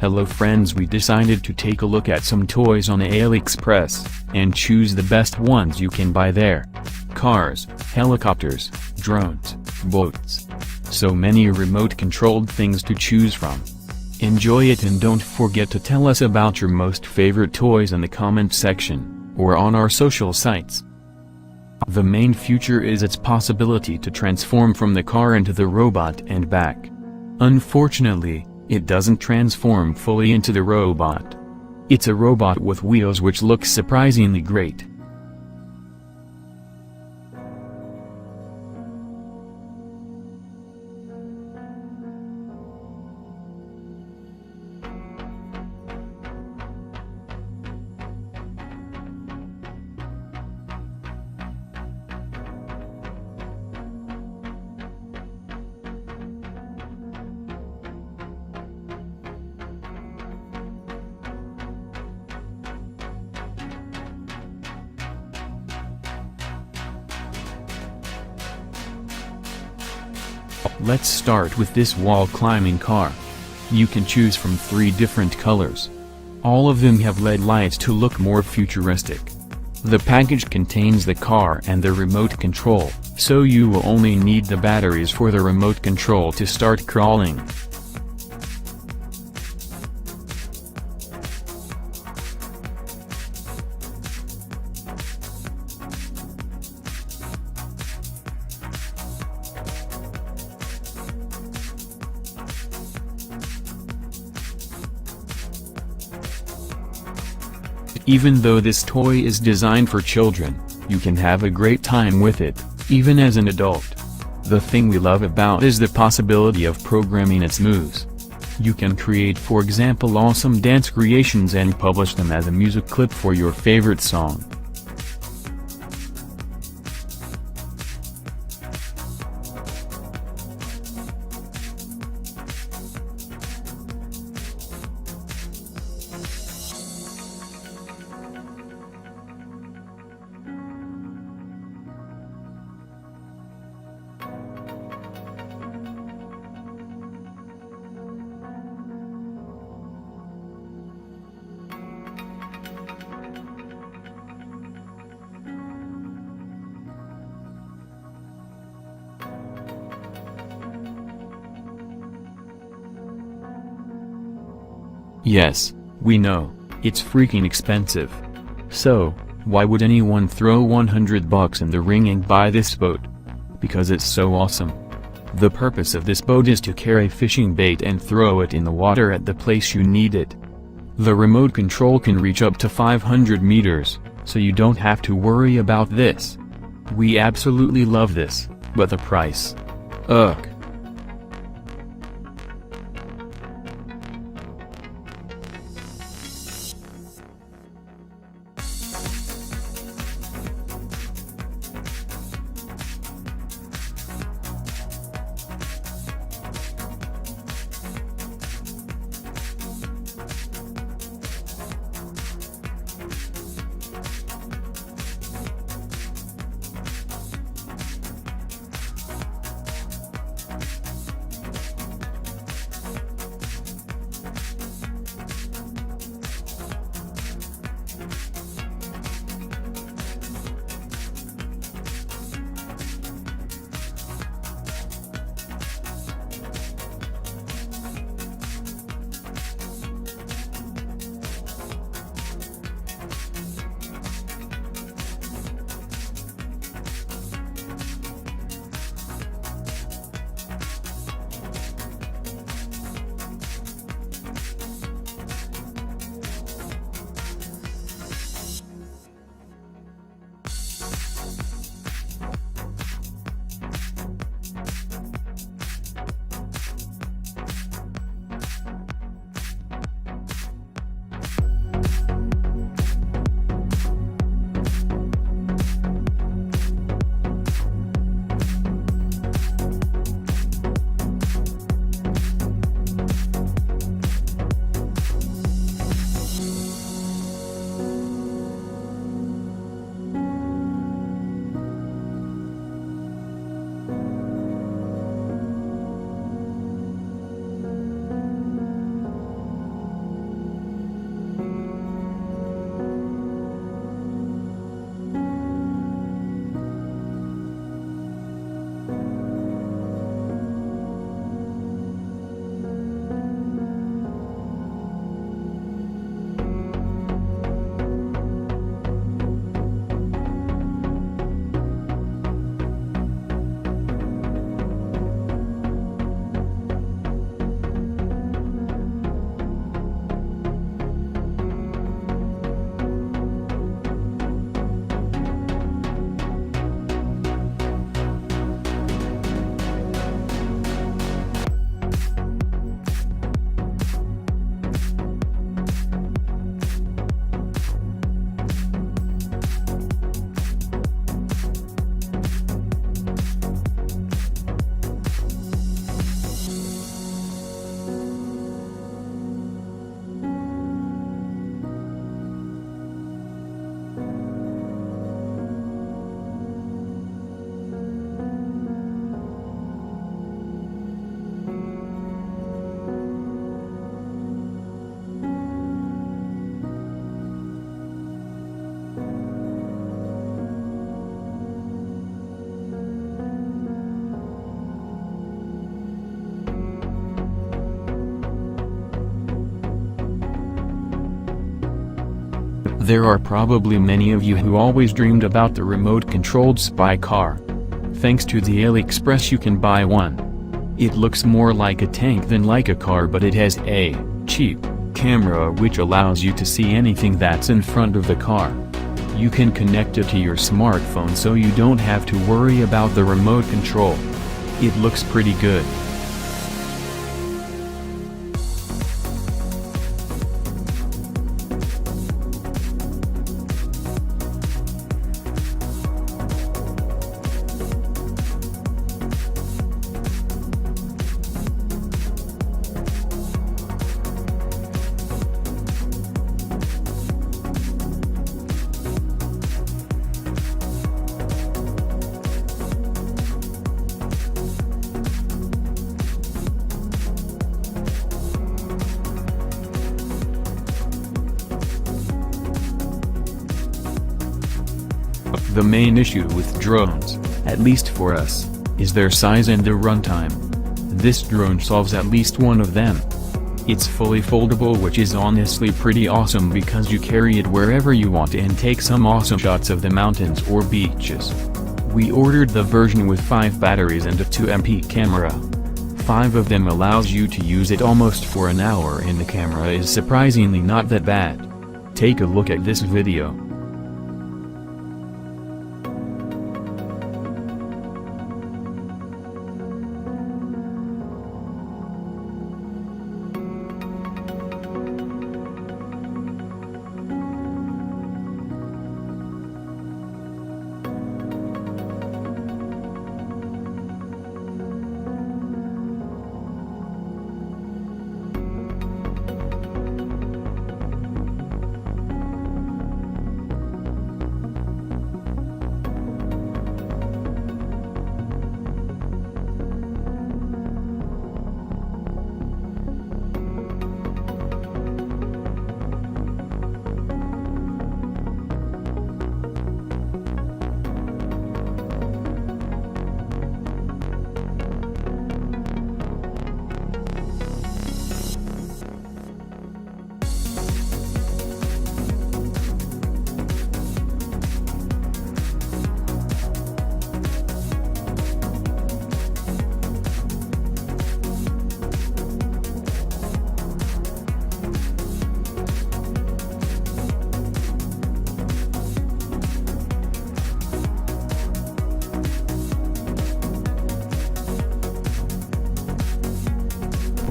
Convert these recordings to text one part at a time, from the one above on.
Hello friends, we decided to take a look at some toys on AliExpress, and choose the best ones you can buy there. Cars, helicopters, drones, boats. So many remote-controlled things to choose from. Enjoy it and don't forget to tell us about your most favorite toys in the comment section, or on our social sites. The main feature is its possibility to transform from the car into the robot and back. Unfortunately, it doesn't transform fully into the robot. It's a robot with wheels which looks surprisingly great. Let's start with this wall-climbing car. You can choose from 3 different colors. All of them have LED lights to look more futuristic. The package contains the car and the remote control, so you will only need the batteries for the remote control to start crawling. Even though this toy is designed for children, you can have a great time with it, even as an adult. The thing we love about is the possibility of programming its moves. You can create, for example, awesome dance creations and publish them as a music clip for your favorite song. Yes, we know, it's freaking expensive. So, why would anyone throw $100 in the ring and buy this boat? Because it's so awesome. The purpose of this boat is to carry fishing bait and throw it in the water at the place you need it. The remote control can reach up to 500 meters, so you don't have to worry about this. We absolutely love this, but the price. Ugh. There are probably many of you who always dreamed about the remote-controlled spy car. Thanks to the AliExpress you can buy one. It looks more like a tank than like a car, but it has a cheap camera which allows you to see anything that's in front of the car. You can connect it to your smartphone so you don't have to worry about the remote control. It looks pretty good. The main issue with drones, at least for us, is their size and their runtime. This drone solves at least one of them. It's fully foldable, which is honestly pretty awesome because you carry it wherever you want and take some awesome shots of the mountains or beaches. We ordered the version with 5 batteries and a 2MP camera. 5 of them allows you to use it almost for an hour, and the camera is surprisingly not that bad. Take a look at this video.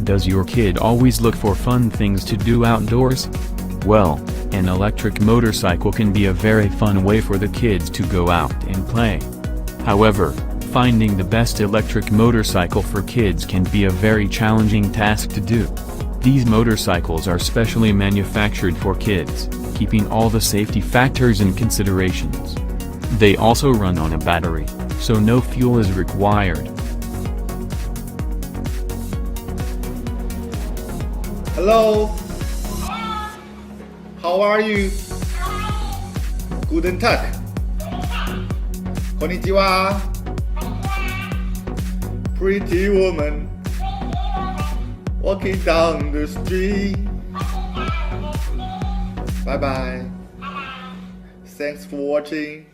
Does your kid always look for fun things to do outdoors? Well, an electric motorcycle can be a very fun way for the kids to go out and play. However, finding the best electric motorcycle for kids can be a very challenging task to do. These motorcycles are specially manufactured for kids, keeping all the safety factors and considerations. They also run on a battery, so no fuel is required. Hello. How are you? Guten Tag. Konnichiwa. Pretty woman walking down the street. Bye bye. Thanks for watching.